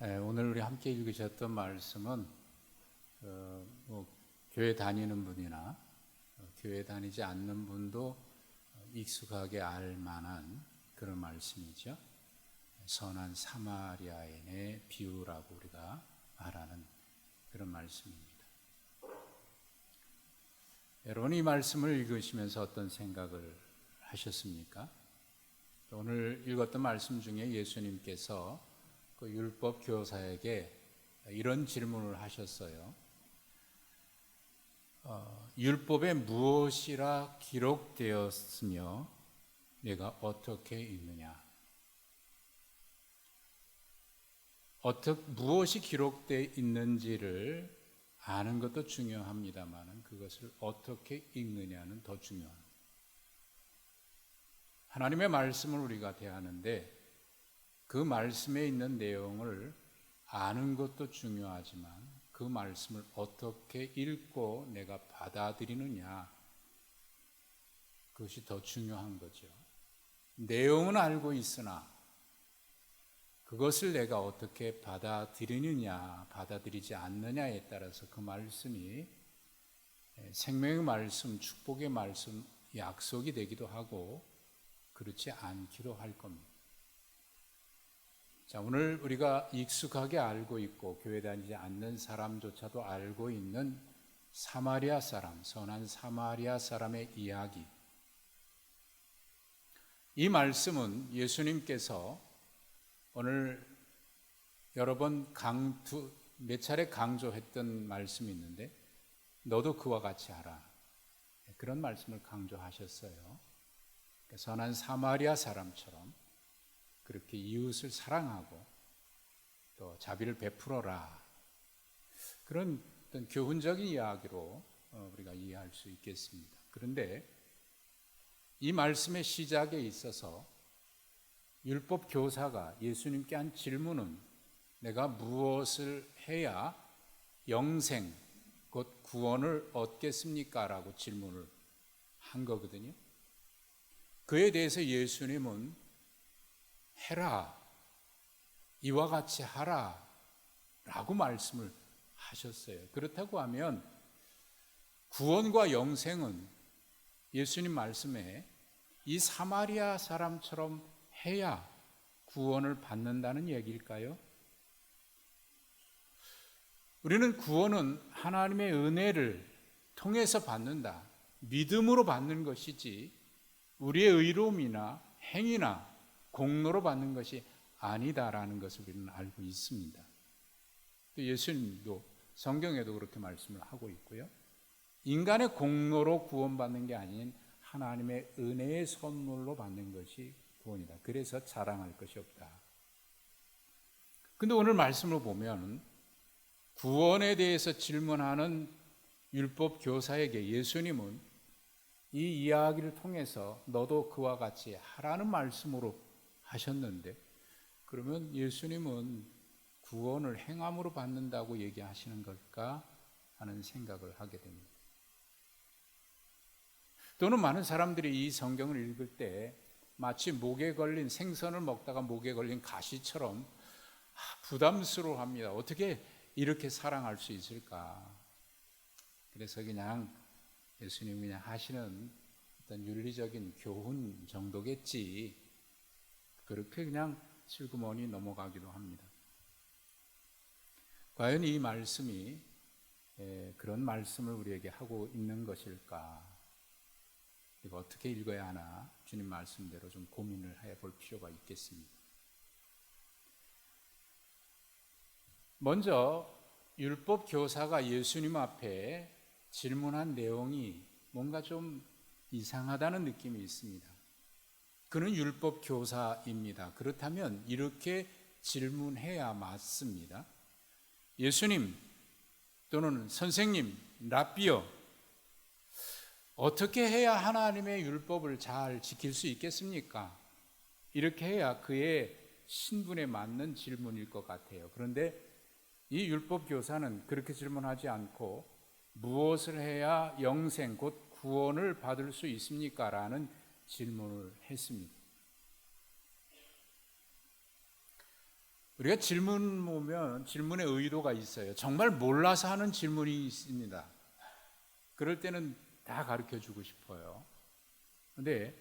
오늘 우리 함께 읽으셨던 말씀은 교회 다니는 분이나 교회 다니지 않는 분도 익숙하게 알 만한 그런 말씀이죠. 선한 사마리아인의 비유라고 우리가 말하는 그런 말씀입니다. 여러분, 이 말씀을 읽으시면서 어떤 생각을 하셨습니까? 오늘 읽었던 말씀 중에 예수님께서 그 율법 교사에게 이런 질문을 하셨어요. 율법에 무엇이라 기록되었으며 내가 어떻게 읽느냐? 무엇이 기록되어 있는지를 아는 것도 중요합니다만 그것을 어떻게 읽느냐는 더 중요합니다. 하나님의 말씀을 우리가 대하는데 그 말씀에 있는 내용을 아는 것도 중요하지만 그 말씀을 어떻게 읽고 내가 받아들이느냐, 그것이 더 중요한 거죠. 내용은 알고 있으나 그것을 내가 어떻게 받아들이느냐, 받아들이지 않느냐에 따라서 그 말씀이 생명의 말씀, 축복의 말씀, 약속이 되기도 하고 그렇지 않기도 할 겁니다. 자, 오늘 우리가 익숙하게 알고 있고 교회 다니지 않는 사람조차도 알고 있는 사마리아 사람, 선한 사마리아 사람의 이야기. 이 말씀은 예수님께서 오늘 여러 번 몇 차례 강조했던 말씀이 있는데 너도 그와 같이 하라. 그런 말씀을 강조하셨어요. 선한 사마리아 사람처럼 그렇게 이웃을 사랑하고 또 자비를 베풀어라. 그런 어떤 교훈적인 이야기로 우리가 이해할 수 있겠습니다. 그런데 이 말씀의 시작에 있어서 율법 교사가 예수님께 한 질문은 내가 무엇을 해야 영생, 곧 구원을 얻겠습니까? 라고 질문을 한 거거든요. 그에 대해서 예수님은 해라, 이와 같이 하라 라고 말씀을 하셨어요. 그렇다고 하면 구원과 영생은 예수님 말씀에 이 사마리아 사람처럼 해야 구원을 받는다는 얘기일까요? 우리는 구원은 하나님의 은혜를 통해서 받는다, 믿음으로 받는 것이지 우리의 의로움이나 행위나 공로로 받는 것이 아니다라는 것을 우리는 알고 있습니다. 또 예수님도 성경에도 그렇게 말씀을 하고 있고요. 인간의 공로로 구원받는 게 아닌 하나님의 은혜의 선물로 받는 것이 구원이다. 그래서 자랑할 것이 없다. 근데 오늘 말씀을 보면 구원에 대해서 질문하는 율법 교사에게 예수님은 이 이야기를 통해서 너도 그와 같이 하라는 말씀으로 하셨는데, 그러면 예수님은 구원을 행함으로 받는다고 얘기하시는 걸까 하는 생각을 하게 됩니다. 또는 많은 사람들이 이 성경을 읽을 때 마치 목에 걸린 생선을 먹다가 목에 걸린 가시처럼 부담스러워합니다. 어떻게 이렇게 사랑할 수 있을까? 그래서 그냥 예수님이 그냥 하시는 어떤 윤리적인 교훈 정도겠지, 그렇게 그냥 슬그머니 넘어가기도 합니다. 과연 이 말씀이 그런 말씀을 우리에게 하고 있는 것일까? 이거 어떻게 읽어야 하나? 주님 말씀대로 좀 고민을 해볼 필요가 있겠습니다. 먼저 율법 교사가 예수님 앞에 질문한 내용이 뭔가 좀 이상하다는 느낌이 있습니다. 그는 율법 교사입니다. 그렇다면 이렇게 질문해야 맞습니다. 예수님 또는 선생님, 랍비여, 어떻게 해야 하나님의 율법을 잘 지킬 수 있겠습니까? 이렇게 해야 그의 신분에 맞는 질문일 것 같아요. 그런데 이 율법 교사는 그렇게 질문하지 않고 무엇을 해야 영생, 곧 구원을 받을 수 있습니까? 라는 질문을 했습니다. 우리가 질문 보면 질문의 의도가 있어요. 정말 몰라서 하는 질문이 있습니다. 그럴 때는 다 가르쳐 주고 싶어요. 근데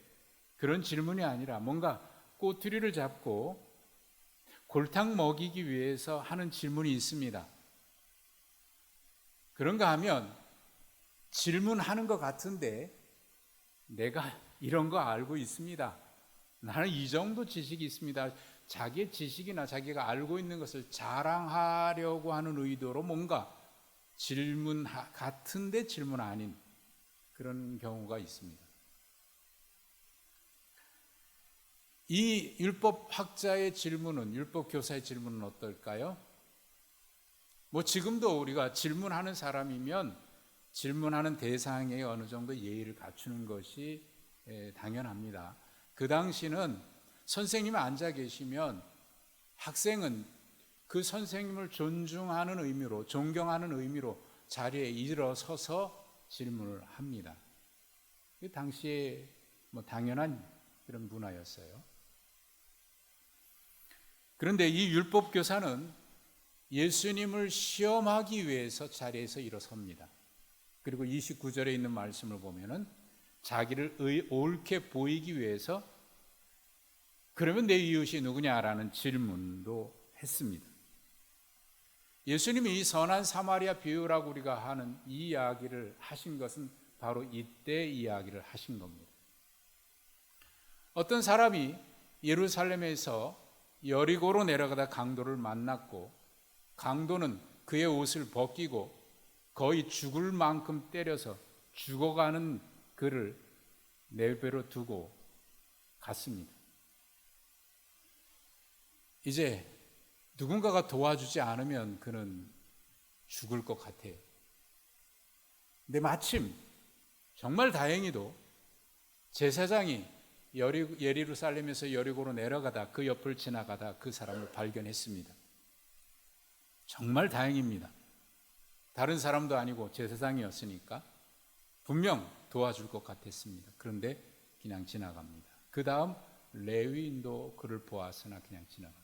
그런 질문이 아니라 뭔가 꼬투리를 잡고 골탕 먹이기 위해서 하는 질문이 있습니다. 그런가 하면 질문하는 것 같은데 내가 이런 거 알고 있습니다. 나는 이 정도 지식이 있습니다. 자기의 지식이나 자기가 알고 있는 것을 자랑하려고 하는 의도로 뭔가 질문 같은데 질문 아닌 그런 경우가 있습니다. 이 율법학자의 질문은, 율법 교사의 질문은 어떨까요? 지금도 우리가 질문하는 사람이면 질문하는 대상에 어느 정도 예의를 갖추는 것이 당연합니다. 그 당시는 선생님이 앉아 계시면 학생은 그 선생님을 존중하는 의미로, 존경하는 의미로 자리에 일어서서 질문을 합니다. 그 당시에 당연한 그런 문화였어요. 그런데 이 율법 교사는 예수님을 시험하기 위해서 자리에서 일어섭니다. 그리고 29절에 있는 말씀을 보면은 자기를 옳게 보이기 위해서 그러면 내 이웃이 누구냐라는 질문도 했습니다. 예수님이 이 선한 사마리아 비유라고 우리가 하는 이 이야기를 하신 것은 바로 이때 이야기를 하신 겁니다. 어떤 사람이 예루살렘에서 여리고로 내려가다 강도를 만났고 강도는 그의 옷을 벗기고 거의 죽을 만큼 때려서 죽어가는 그를 내버려 두고 갔습니다. 이제 누군가가 도와주지 않으면 그는 죽을 것 같아요. 근데 마침 정말 다행히도 제사장이 예루살렘에서 여리고로 내려가다 그 옆을 지나가다 그 사람을 발견했습니다. 정말 다행입니다. 다른 사람도 아니고 제사장이었으니까 분명 도와줄 것 같았습니다. 그런데 그냥 지나갑니다. 그 다음 레위인도 그를 보았으나 그냥 지나갑니다.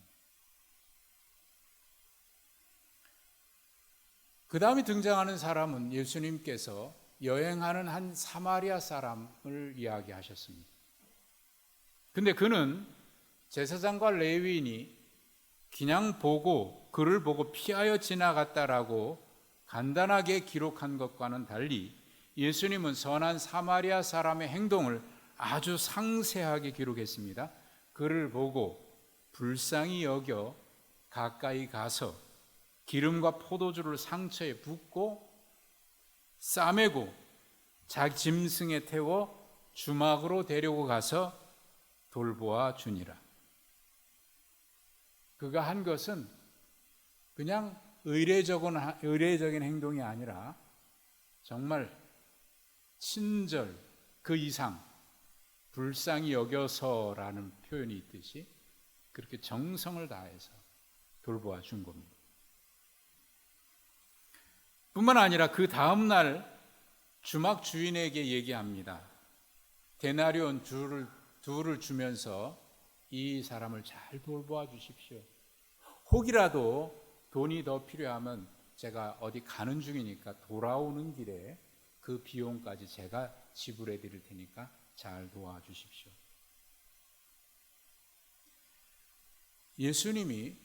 그 다음에 등장하는 사람은 예수님께서 여행하는 한 사마리아 사람을 이야기하셨습니다. 근데 그는 제사장과 레위인이 그냥 그를 보고 피하여 지나갔다라고 간단하게 기록한 것과는 달리 예수님은 선한 사마리아 사람의 행동을 아주 상세하게 기록했습니다. 그를 보고 불쌍히 여겨 가까이 가서 기름과 포도주를 상처에 붓고 싸매고 자기 짐승에 태워 주막으로 데리고 가서 돌보아 주니라. 그가 한 것은 그냥 의례적인 행동이 아니라 정말 친절 그 이상 불쌍히 여겨서라는 표현이 있듯이 그렇게 정성을 다해서 돌보아 준 겁니다. 뿐만 아니라 그 다음 날 주막 주인에게 얘기합니다. 데나리온 둘을 주면서 이 사람을 잘 돌보아 주십시오. 혹이라도 돈이 더 필요하면 제가 어디 가는 중이니까 돌아오는 길에 그 비용까지 제가 지불해 드릴 테니까 잘 도와주십시오. 예수님이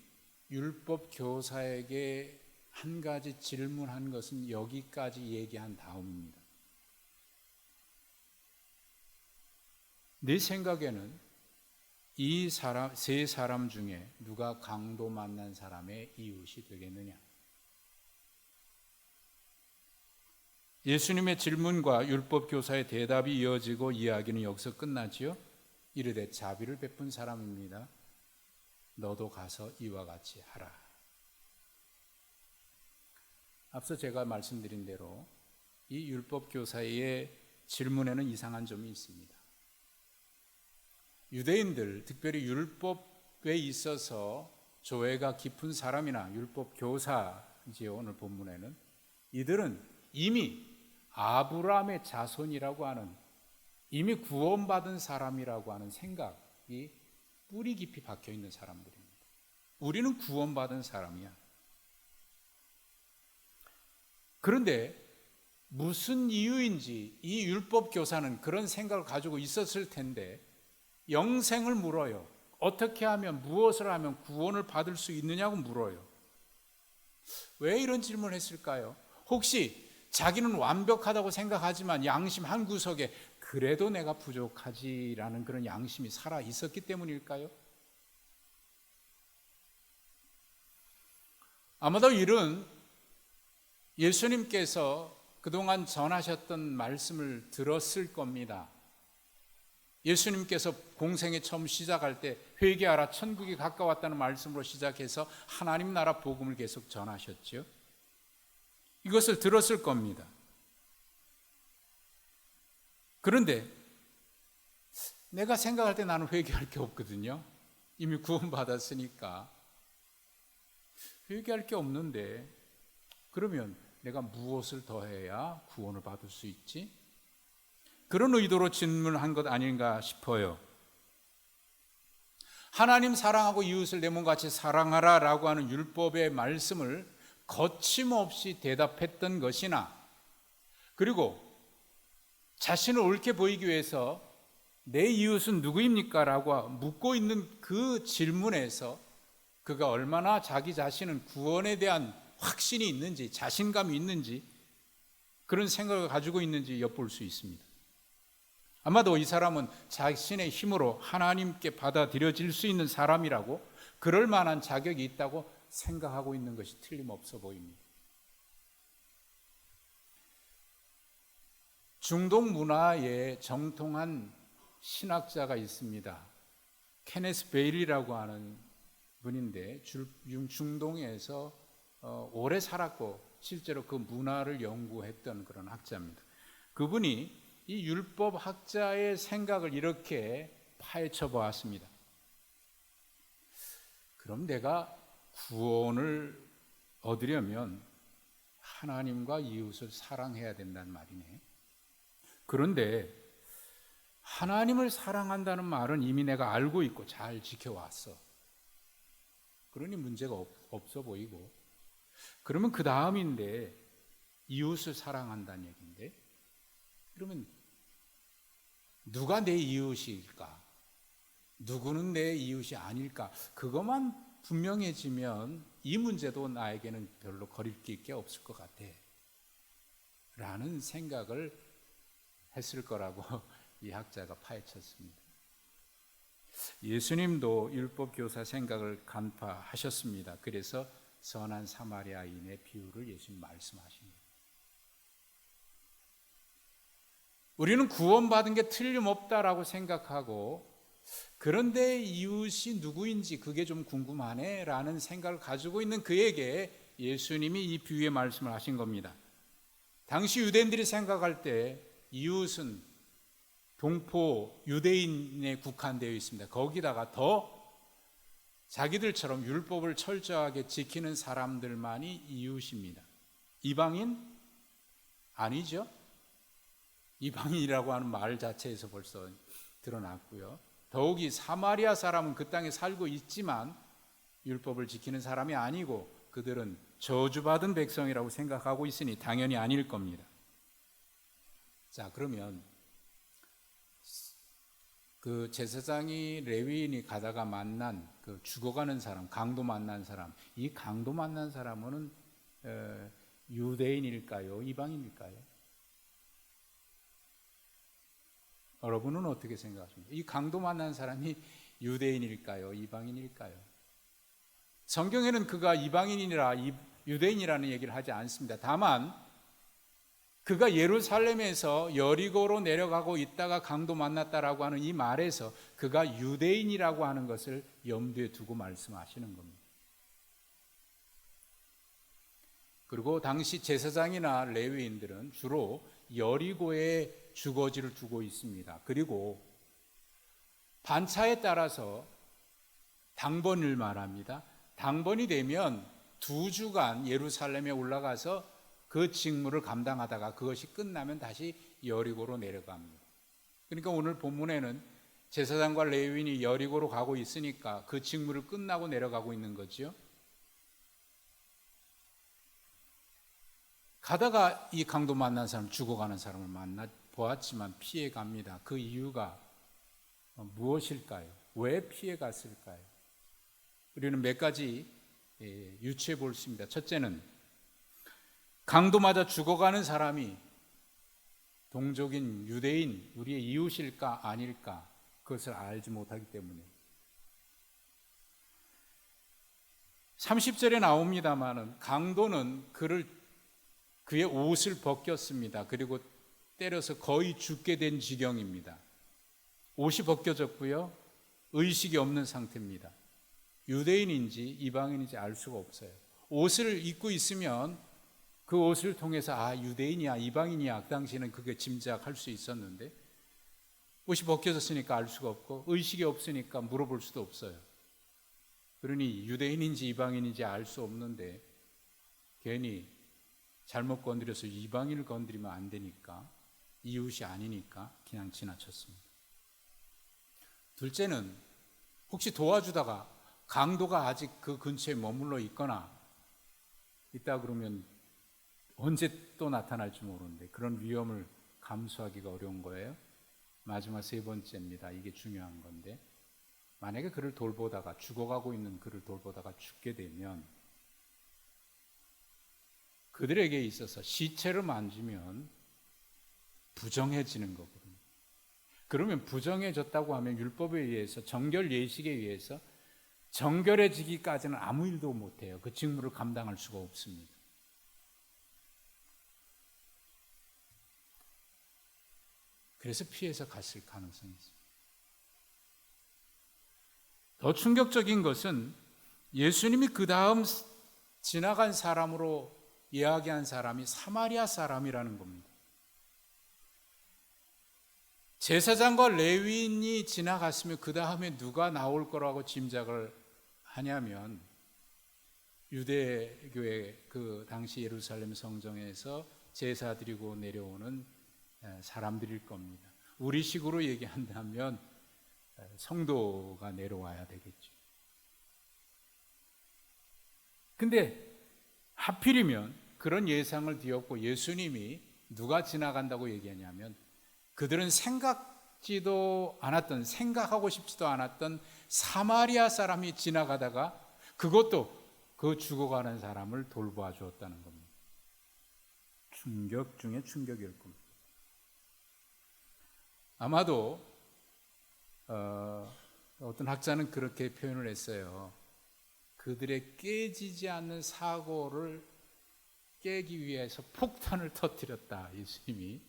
율법 교사에게 한 가지 질문한 것은 여기까지 얘기한 다음입니다. 내 생각에는 이 세 사람 중에 누가 강도 만난 사람의 이웃이 되겠느냐? 예수님의 질문과 율법 교사의 대답이 이어지고 이야기는 여기서 끝나지요. 이르되 자비를 베푼 사람입니다. 너도 가서 이와 같이 하라. 앞서 제가 말씀드린 대로 이 율법 교사의 질문에는 이상한 점이 있습니다. 유대인들, 특별히 율법에 있어서 조예가 깊은 사람이나 율법 교사지요. 오늘 본문에는 이들은 이미 아브라함의 자손이라고 하는, 이미 구원받은 사람이라고 하는 생각이 뿌리 깊이 박혀 있는 사람들입니다. 우리는 구원받은 사람이야. 그런데 무슨 이유인지 이 율법 교사는 그런 생각을 가지고 있었을 텐데 영생을 물어요. 어떻게 하면, 무엇을 하면 구원을 받을 수 있느냐고 물어요. 왜 이런 질문을 했을까요? 혹시 자기는 완벽하다고 생각하지만 양심 한 구석에 그래도 내가 부족하지라는 그런 양심이 살아 있었기 때문일까요? 아마도 이런 예수님께서 그동안 전하셨던 말씀을 들었을 겁니다. 예수님께서 공생에 처음 시작할 때 회개하라 천국이 가까웠다는 말씀으로 시작해서 하나님 나라 복음을 계속 전하셨죠. 이것을 들었을 겁니다. 그런데 내가 생각할 때 나는 회개할 게 없거든요. 이미 구원받았으니까 회개할 게 없는데 그러면 내가 무엇을 더해야 구원을 받을 수 있지? 그런 의도로 질문한 것 아닌가 싶어요. 하나님 사랑하고 이웃을 내 몸같이 사랑하라 라고 하는 율법의 말씀을 거침없이 대답했던 것이나, 그리고 자신을 옳게 보이기 위해서 내 이웃은 누구입니까? 라고 묻고 있는 그 질문에서 그가 얼마나 자기 자신은 구원에 대한 확신이 있는지, 자신감이 있는지, 그런 생각을 가지고 있는지 엿볼 수 있습니다. 아마도 이 사람은 자신의 힘으로 하나님께 받아들여질 수 있는 사람이라고, 그럴 만한 자격이 있다고 생각하고 있는 것이 틀림없어 보입니다. 중동 문화에 정통한 신학자가 있습니다. 케네스 베일이라고 하는 분인데 중동에서 오래 살았고 실제로 그 문화를 연구했던 그런 학자입니다. 그분이 이 율법 학자의 생각을 이렇게 파헤쳐 보았습니다. 그럼 내가 구원을 얻으려면 하나님과 이웃을 사랑해야 된다는 말이네. 그런데 하나님을 사랑한다는 말은 이미 내가 알고 있고 잘 지켜왔어. 그러니 문제가 없어 보이고, 그러면 그 다음인데 이웃을 사랑한다는 얘기인데, 그러면 누가 내 이웃일까? 누구는 내 이웃이 아닐까? 그것만 분명해지면 이 문제도 나에게는 별로 거릴 게 없을 것 같아 라는 생각을 했을 거라고 이 학자가 파헤쳤습니다. 예수님도 율법교사 생각을 간파하셨습니다. 그래서 선한 사마리아인의 비유를 예수님 말씀하십니다. 우리는 구원받은 게 틀림없다라고 생각하고, 그런데 이웃이 누구인지 그게 좀 궁금하네 라는 생각을 가지고 있는 그에게 예수님이 이 비유의 말씀을 하신 겁니다. 당시 유대인들이 생각할 때 이웃은 동포 유대인에 국한되어 있습니다. 거기다가 더 자기들처럼 율법을 철저하게 지키는 사람들만이 이웃입니다. 이방인? 아니죠. 이방인이라고 하는 말 자체에서 벌써 드러났고요. 더욱이 사마리아 사람은 그 땅에 살고 있지만 율법을 지키는 사람이 아니고 그들은 저주받은 백성이라고 생각하고 있으니 당연히 아닐 겁니다. 자, 그러면 그 제사장이 레위인이 가다가 만난 그 죽어가는 사람, 강도 만난 사람, 이 강도 만난 사람은 유대인일까요? 이방인일까요? 여러분은 어떻게 생각하십니까? 이 강도 만난 사람이 유대인일까요? 이방인일까요? 성경에는 그가 이방인이라 유대인이라는 얘기를 하지 않습니다. 다만 그가 예루살렘에서 여리고로 내려가고 있다가 강도 만났다라고 하는 이 말에서 그가 유대인이라고 하는 것을 염두에 두고 말씀하시는 겁니다. 그리고 당시 제사장이나 레위인들은 주로 여리고에 주거지를 두고 있습니다. 그리고 반차에 따라서 당번을 말합니다. 당번이 되면 2주간 예루살렘에 올라가서 그 직무를 감당하다가 그것이 끝나면 다시 여리고로 내려갑니다. 그러니까 오늘 본문에는 제사장과 레위인이 여리고로 가고 있으니까 그 직무를 끝나고 내려가고 있는 거죠. 가다가 이 강도 만난 사람, 죽어가는 사람을 만나 보았지만 피해 갑니다. 그 이유가 무엇일까요? 왜 피해 갔을까요? 우리는 몇 가지 유추해 볼 수 있습니다. 첫째는 강도 맞아 죽어가는 사람이 동족인 유대인, 우리의 이웃일까 아닐까, 그것을 알지 못하기 때문에. 30절에 나옵니다마는 강도는 그의 옷을 벗겼습니다. 그리고 때려서 거의 죽게 된 지경입니다. 옷이 벗겨졌고요, 의식이 없는 상태입니다. 유대인인지 이방인인지 알 수가 없어요. 옷을 입고 있으면 그 옷을 통해서 유대인이야 이방인이야, 그 당시에는 그게 짐작할 수 있었는데 옷이 벗겨졌으니까 알 수가 없고 의식이 없으니까 물어볼 수도 없어요. 그러니 유대인인지 이방인인지 알 수 없는데 괜히 잘못 건드려서 이방인을 건드리면 안 되니까, 이웃이 아니니까 그냥 지나쳤습니다. 둘째는 혹시 도와주다가 강도가 아직 그 근처에 머물러 있거나 있다 그러면 언제 또 나타날지 모르는데 그런 위험을 감수하기가 어려운 거예요. 마지막 세 번째입니다. 이게 중요한 건데, 만약에 그를 돌보다가, 죽어가고 있는 그를 돌보다가 죽게 되면 그들에게 있어서 시체를 만지면 부정해지는 거거든요. 그러면 부정해졌다고 하면 율법에 의해서, 정결 예식에 의해서 정결해지기까지는 아무 일도 못해요. 그 직무를 감당할 수가 없습니다. 그래서 피해서 갔을 가능성이 있습니다. 더 충격적인 것은 예수님이 그 다음 지나간 사람으로 이야기한 사람이 사마리아 사람이라는 겁니다. 제사장과 레위인이 지나갔으면 그 다음에 누가 나올 거라고 짐작을 하냐면 유대교회 그 당시 예루살렘 성정에서 제사 드리고 내려오는 사람들일 겁니다. 우리식으로 얘기한다면 성도가 내려와야 되겠죠. 근데 하필이면 그런 예상을 뒤엎고 예수님이 누가 지나간다고 얘기하냐면 그들은 생각지도 않았던, 생각하고 싶지도 않았던 사마리아 사람이 지나가다가 그것도 그 죽어가는 사람을 돌보아 주었다는 겁니다. 충격 중에 충격일 겁니다. 아마도 어떤 학자는 그렇게 표현을 했어요. 그들의 깨지지 않는 사고를 깨기 위해서 폭탄을 터뜨렸다, 예수님이.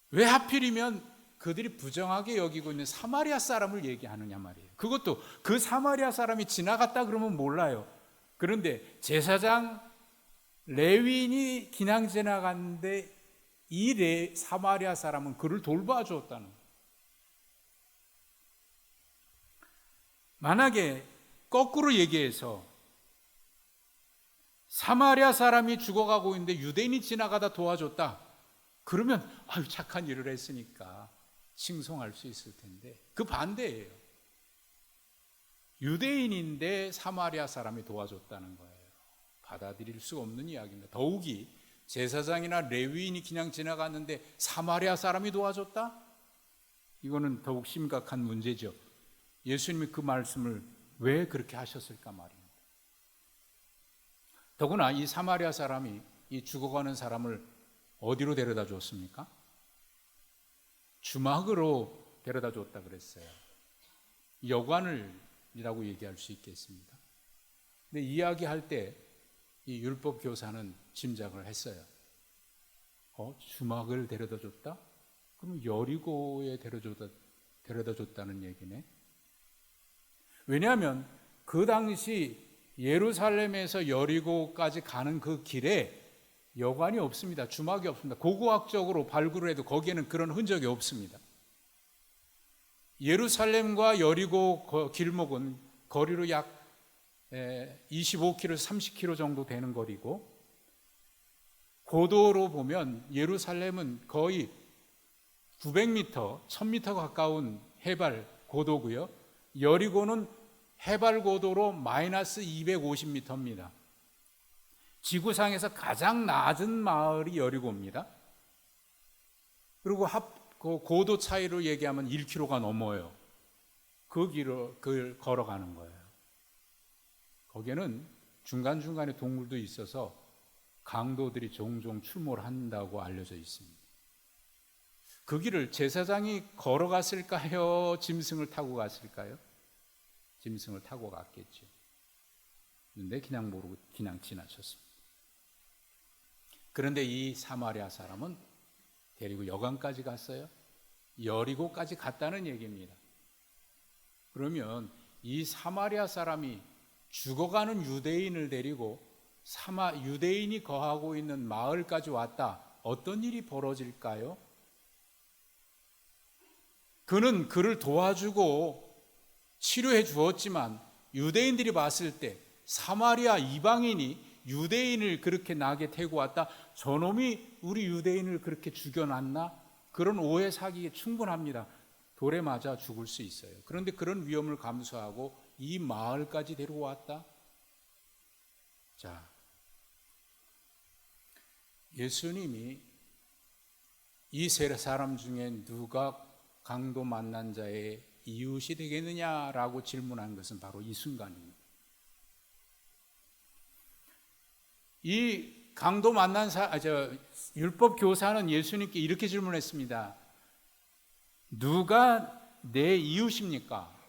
왜 하필이면 그들이 부정하게 여기고 있는 사마리아 사람을 얘기하느냐 말이에요. 그것도 그 사마리아 사람이 지나갔다 그러면 몰라요. 그런데 제사장 레위인이 그냥 지나갔는데 이 사마리아 사람은 그를 돌봐 주었다는 거예요. 만약에 거꾸로 얘기해서 사마리아 사람이 죽어가고 있는데 유대인이 지나가다 도와줬다, 그러면 착한 일을 했으니까 칭송할 수 있을 텐데 그 반대예요. 유대인인데 사마리아 사람이 도와줬다는 거예요. 받아들일 수 없는 이야기입니다. 더욱이 제사장이나 레위인이 그냥 지나갔는데 사마리아 사람이 도와줬다? 이거는 더욱 심각한 문제죠. 예수님이 그 말씀을 왜 그렇게 하셨을까 말입니다. 더구나 이 사마리아 사람이 이 죽어가는 사람을 어디로 데려다 줬습니까? 주막으로 데려다 줬다 그랬어요. 여관을이라고 얘기할 수 있겠습니다. 근데 이야기할 때 이 율법 교사는 짐작을 했어요. 주막을 데려다 줬다? 그럼 여리고에 데려다 줬다는 얘기네. 왜냐하면 그 당시 예루살렘에서 여리고까지 가는 그 길에 여관이 없습니다. 주막이 없습니다. 고고학적으로 발굴을 해도 거기에는 그런 흔적이 없습니다. 예루살렘과 여리고 길목은 거리로 약 25km, 30km 정도 되는 거리고 고도로 보면 예루살렘은 거의 900m, 1000m 가까운 해발 고도고요. 여리고는 해발 고도로 마이너스 250m입니다. 지구상에서 가장 낮은 마을이 여리고입니다. 그리고 그 고도 차이로 얘기하면 1km가 넘어요. 그 길을 걸어가는 거예요. 거기에는 중간중간에 동굴도 있어서 강도들이 종종 출몰 한다고 알려져 있습니다. 그 길을 제사장이 걸어갔을까요? 짐승을 타고 갔을까요? 짐승을 타고 갔겠죠. 근데 그냥 모르고 그냥 지나쳤습니다. 그런데 이 사마리아 사람은 데리고 여관까지 갔어요. 여리고까지 갔다는 얘기입니다. 그러면 이 사마리아 사람이 죽어가는 유대인을 데리고 유대인이 거하고 있는 마을까지 왔다. 어떤 일이 벌어질까요? 그는 그를 도와주고 치료해 주었지만 유대인들이 봤을 때 사마리아 이방인이 유대인을 그렇게 나게 태고 왔다. 저놈이 우리 유대인을 그렇게 죽여놨나? 그런 오해 사기에 충분합니다. 돌에 맞아 죽을 수 있어요. 그런데 그런 위험을 감수하고 이 마을까지 데리고 왔다. 자, 예수님이 이 세 사람 중에 누가 강도 만난 자의 이웃이 되겠느냐라고 질문한 것은 바로 이 순간입니다. 이 강도 만난 율법 교사는 예수님께 이렇게 질문했습니다. 누가 내 이웃입니까?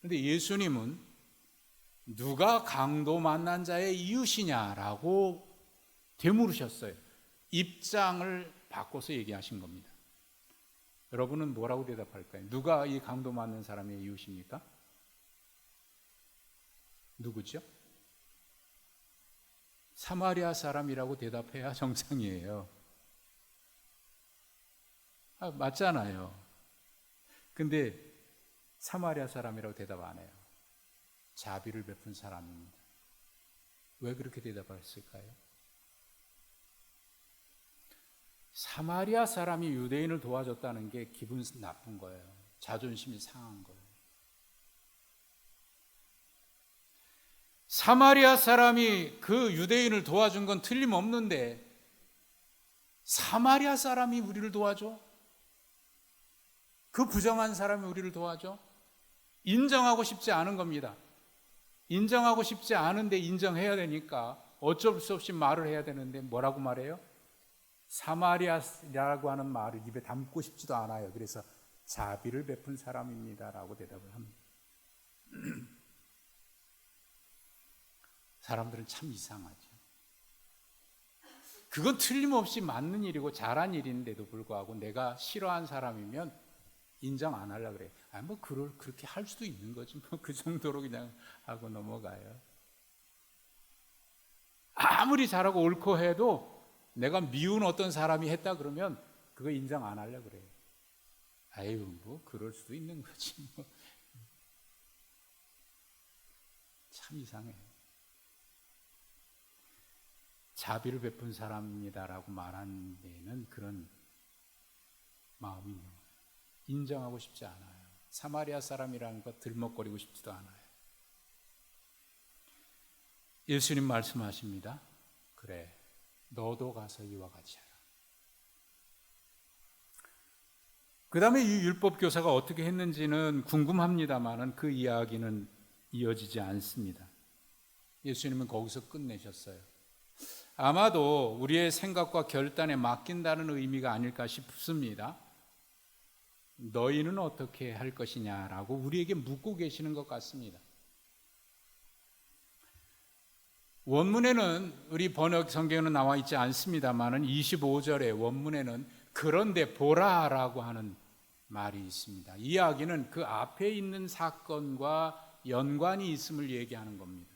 그런데 예수님은 누가 강도 만난 자의 이웃이냐라고 되물으셨어요. 입장을 바꿔서 얘기하신 겁니다. 여러분은 뭐라고 대답할까요? 누가 이 강도 만난 사람의 이웃입니까? 누구죠? 사마리아 사람이라고 대답해야 정상이에요. 맞잖아요. 근데 사마리아 사람이라고 대답 안 해요. 자비를 베푼 사람입니다. 왜 그렇게 대답했을까요? 사마리아 사람이 유대인을 도와줬다는 게 기분 나쁜 거예요. 자존심이 상한 거예요. 사마리아 사람이 그 유대인을 도와준 건 틀림없는데 사마리아 사람이 우리를 도와줘? 그 부정한 사람이 우리를 도와줘? 인정하고 싶지 않은 겁니다. 인정하고 싶지 않은데 인정해야 되니까 어쩔 수 없이 말을 해야 되는데 뭐라고 말해요? 사마리아라고 하는 말을 입에 담고 싶지도 않아요. 그래서 자비를 베푼 사람입니다라고 대답을 합니다. 사람들은 참 이상하죠. 그건 틀림없이 맞는 일이고 잘한 일인데도 불구하고 내가 싫어한 사람이면 인정 안 하려고 그래요. 그렇게 할 수도 있는 거지. 그 정도로 그냥 하고 넘어가요. 아무리 잘하고 옳고 해도 내가 미운 어떤 사람이 했다 그러면 그거 인정 안 하려고 그래요. 그럴 수도 있는 거지. 참 이상해요. 자비를 베푼 사람입니다라고 말한 데에는 그런 마음이 있는 거예요. 인정하고 싶지 않아요. 사마리아 사람이라는 거 들먹거리고 싶지도 않아요. 예수님 말씀하십니다. 그래, 너도 가서 이와 같이 하라. 그 다음에 이 율법 교사가 어떻게 했는지는 궁금합니다만 그 이야기는 이어지지 않습니다. 예수님은 거기서 끝내셨어요. 아마도 우리의 생각과 결단에 맡긴다는 의미가 아닐까 싶습니다. 너희는 어떻게 할 것이냐라고 우리에게 묻고 계시는 것 같습니다. 원문에는 우리 번역 성경에는 나와 있지 않습니다만 25절의 원문에는 그런데 보라라고 하는 말이 있습니다. 이 이야기는 그 앞에 있는 사건과 연관이 있음을 얘기하는 겁니다.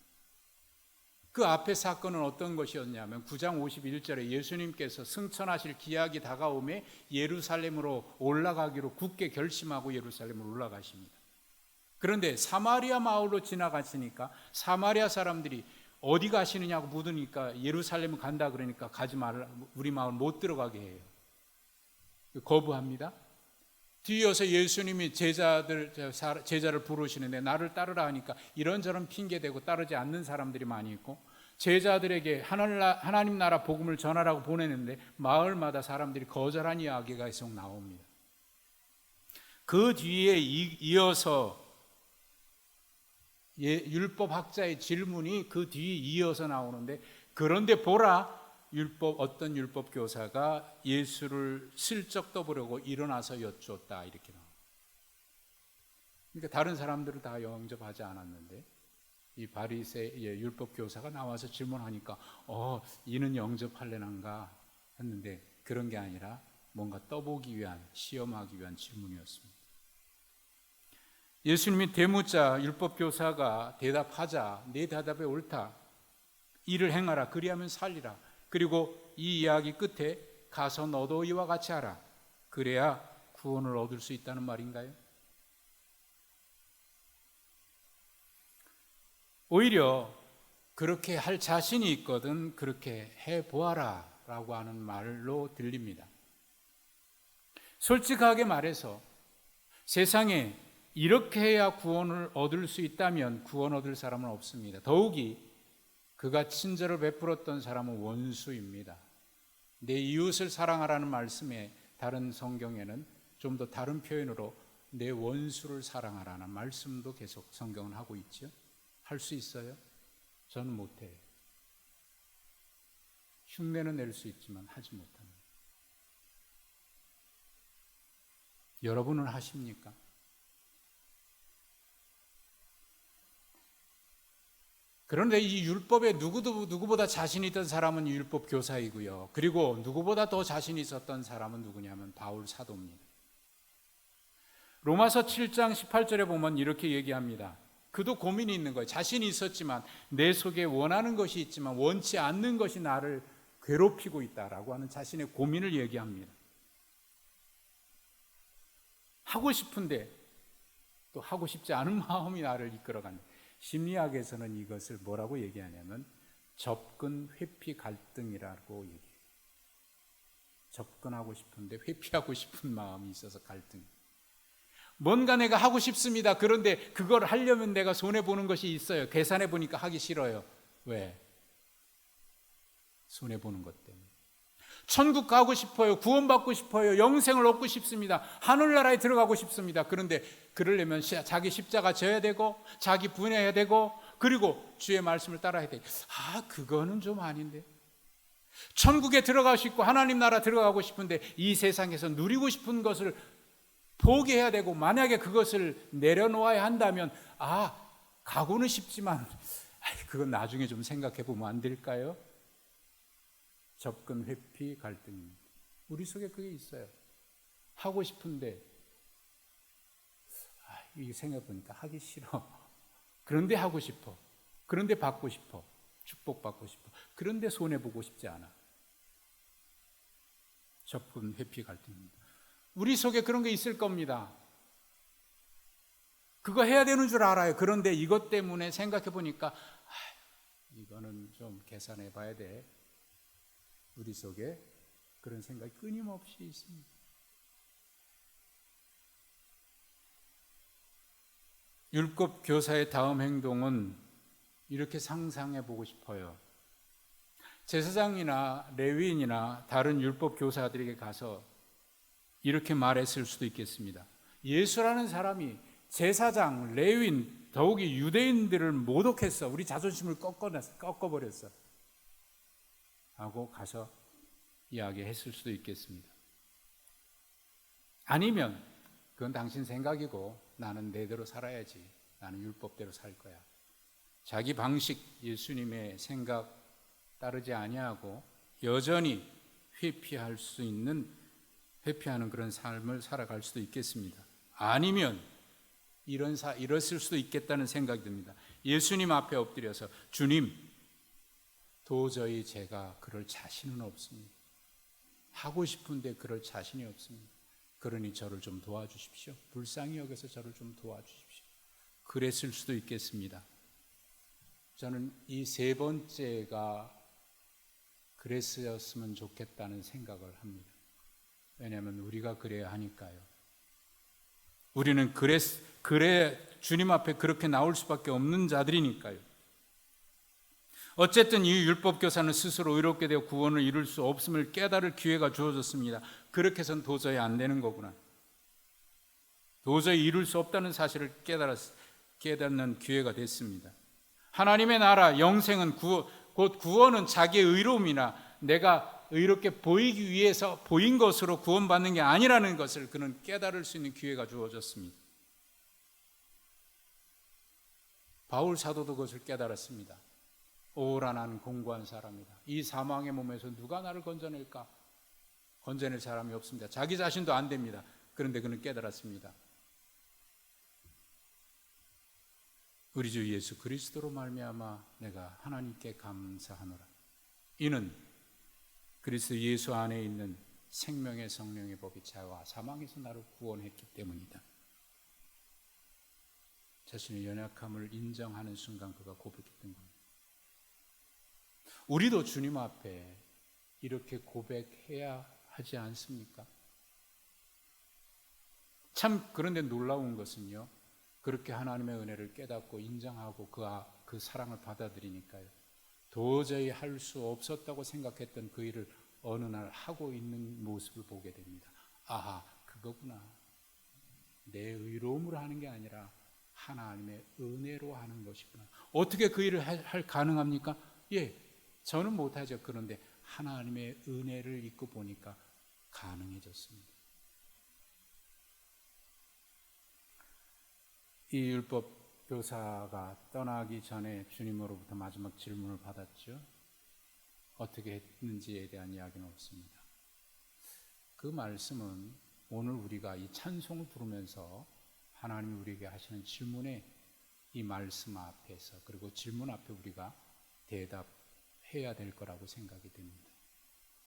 그 앞에 사건은 어떤 것이었냐면 9장 51절에 예수님께서 승천하실 기약이 다가오매 예루살렘으로 올라가기로 굳게 결심하고 예루살렘으로 올라가십니다. 그런데 사마리아 마을로 지나갔으니까 사마리아 사람들이 어디 가시느냐고 묻으니까 예루살렘 간다 그러니까 가지 말라, 우리 마을 못 들어가게 해요. 거부합니다. 뒤이어서 예수님이 제자를 부르시는데 나를 따르라 하니까 이런저런 핑계대고 따르지 않는 사람들이 많이 있고, 제자들에게 하나님 나라 복음을 전하라고 보내는데 마을마다 사람들이 거절한 이야기가 계속 나옵니다. 그 뒤에 이어서 율법학자의 질문이 그 뒤에 이어서 나오는데, 그런데 보라, 어떤 율법 교사가 예수를 슬쩍 떠보려고 일어나서 여쭈었다, 이렇게 나옵니다. 그러니까 다른 사람들은 다 영접하지 않았는데 이 바리새의 율법 교사가 나와서 질문하니까 이는 영접할래난가 했는데, 그런 게 아니라 뭔가 떠보기 위한, 시험하기 위한 질문이었습니다. 예수님이 대묻자 율법 교사가 대답하자, 내 대답에 옳다, 이를 행하라, 그리하면 살리라. 그리고 이 이야기 끝에 가서 너도 이와 같이 하라, 그래야 구원을 얻을 수 있다는 말인가요? 오히려 그렇게 할 자신이 있거든 그렇게 해보아라 라고 하는 말로 들립니다. 솔직하게 말해서 세상에 이렇게 해야 구원을 얻을 수 있다면 구원 얻을 사람은 없습니다. 더욱이 그가 친절을 베풀었던 사람은 원수입니다. 내 이웃을 사랑하라는 말씀에 다른 성경에는 좀 더 다른 표현으로 내 원수를 사랑하라는 말씀도 계속 성경은 하고 있죠. 할 수 있어요? 저는 못해요. 흉내는 낼 수 있지만 하지 못합니다. 여러분은 하십니까? 그런데 이 율법에 누구보다 자신 있던 사람은 율법 교사이고요. 그리고 누구보다 더 자신 있었던 사람은 누구냐면 바울 사도입니다. 로마서 7장 18절에 보면 이렇게 얘기합니다. 그도 고민이 있는 거예요. 자신이 있었지만 내 속에 원하는 것이 있지만 원치 않는 것이 나를 괴롭히고 있다라고 하는 자신의 고민을 얘기합니다. 하고 싶은데 또 하고 싶지 않은 마음이 나를 이끌어간다. 심리학에서는 이것을 뭐라고 얘기하냐면 접근 회피 갈등이라고 얘기해요. 접근하고 싶은데 회피하고 싶은 마음이 있어서 갈등. 뭔가 내가 하고 싶습니다. 그런데 그걸 하려면 내가 손해보는 것이 있어요. 계산해 보니까 하기 싫어요. 왜? 손해보는 것 때문에. 천국 가고 싶어요. 구원받고 싶어요. 영생을 얻고 싶습니다. 하늘나라에 들어가고 싶습니다. 그런데 그러려면 자기 십자가 져야 되고 자기 분해해야 되고 그리고 주의 말씀을 따라야 돼. 그거는 좀 아닌데. 천국에 들어가고 싶고 하나님 나라 들어가고 싶은데 이 세상에서 누리고 싶은 것을 포기해야 되고, 만약에 그것을 내려놓아야 한다면 가고는 싶지만 그건 나중에 좀 생각해 보면 안 될까요? 접근 회피 갈등입니다. 우리 속에 그게 있어요. 하고 싶은데 이게 생각해 보니까 하기 싫어. 그런데 하고 싶어. 그런데 받고 싶어. 축복받고 싶어. 그런데 손해보고 싶지 않아. 접근 회피 갈등입니다. 우리 속에 그런 게 있을 겁니다. 그거 해야 되는 줄 알아요. 그런데 이것 때문에 생각해 보니까 이거는 좀 계산해 봐야 돼. 우리 속에 그런 생각이 끊임없이 있습니다. 율법 교사의 다음 행동은 이렇게 상상해 보고 싶어요. 제사장이나 레위인이나 다른 율법 교사들에게 가서 이렇게 말했을 수도 있겠습니다. 예수라는 사람이 제사장, 레위인, 더욱이 유대인들을 모독했어. 우리 자존심을 꺾어버렸어. 하고 가서 이야기했을 수도 있겠습니다. 아니면 그건 당신 생각이고 나는 내대로 살아야지. 나는 율법대로 살 거야. 자기 방식, 예수님의 생각 따르지 아니하고 여전히 회피하는 그런 삶을 살아갈 수도 있겠습니다. 아니면 이랬을 수도 있겠다는 생각이 듭니다. 예수님 앞에 엎드려서 주님, 도저히 제가 그럴 자신은 없습니다. 하고 싶은데 그럴 자신이 없습니다. 그러니 저를 좀 도와주십시오. 불쌍히 여겨서 저를 좀 도와주십시오. 그랬을 수도 있겠습니다. 저는 이 세 번째가 그랬었으면 좋겠다는 생각을 합니다. 왜냐하면 우리가 그래야 하니까요. 우리는 그래 주님 앞에 그렇게 나올 수밖에 없는 자들이니까요. 어쨌든 이 율법교사는 스스로 의롭게 되어 구원을 이룰 수 없음을 깨달을 기회가 주어졌습니다. 그렇게 해서는 도저히 안 되는 거구나. 도저히 이룰 수 없다는 사실을 깨닫는 기회가 됐습니다. 하나님의 나라, 영생은 곧 구원은 자기의 의로움이나 내가 의롭게 보이기 위해서 보인 것으로 구원받는 게 아니라는 것을 그는 깨달을 수 있는 기회가 주어졌습니다. 바울 사도도 그것을 깨달았습니다. 오라 나는 공고한 사람이다. 이 사망의 몸에서 누가 나를 건져낼까? 건져낼 사람이 없습니다. 자기 자신도 안 됩니다. 그런데 그는 깨달았습니다. 우리 주 예수 그리스도로 말미암아 내가 하나님께 감사하노라. 이는 그리스도 예수 안에 있는 생명의 성령의 법이 자와 사망에서 나를 구원했기 때문이다. 자신의 연약함을 인정하는 순간 그가 고백했던 겁니다. 우리도 주님 앞에 이렇게 고백해야 하지 않습니까? 참 그런데 놀라운 것은요, 그렇게 하나님의 은혜를 깨닫고 인정하고 그 사랑을 받아들이니까요, 도저히 할 수 없었다고 생각했던 그 일을 어느 날 하고 있는 모습을 보게 됩니다. 아하, 그거구나. 내 의로움으로 하는 게 아니라 하나님의 은혜로 하는 것이구나. 어떻게 그 일을 할 가능합니까? 예, 저는 못하죠. 그런데 하나님의 은혜를 잊고 보니까 가능해졌습니다. 이 율법 교사가 떠나기 전에 주님으로부터 마지막 질문을 받았죠. 어떻게 했는지에 대한 이야기는 없습니다. 그 말씀은 오늘 우리가 이 찬송을 부르면서 하나님이 우리에게 하시는 질문에 이 말씀 앞에서, 그리고 질문 앞에 우리가 대답해야 될 거라고 생각이 됩니다.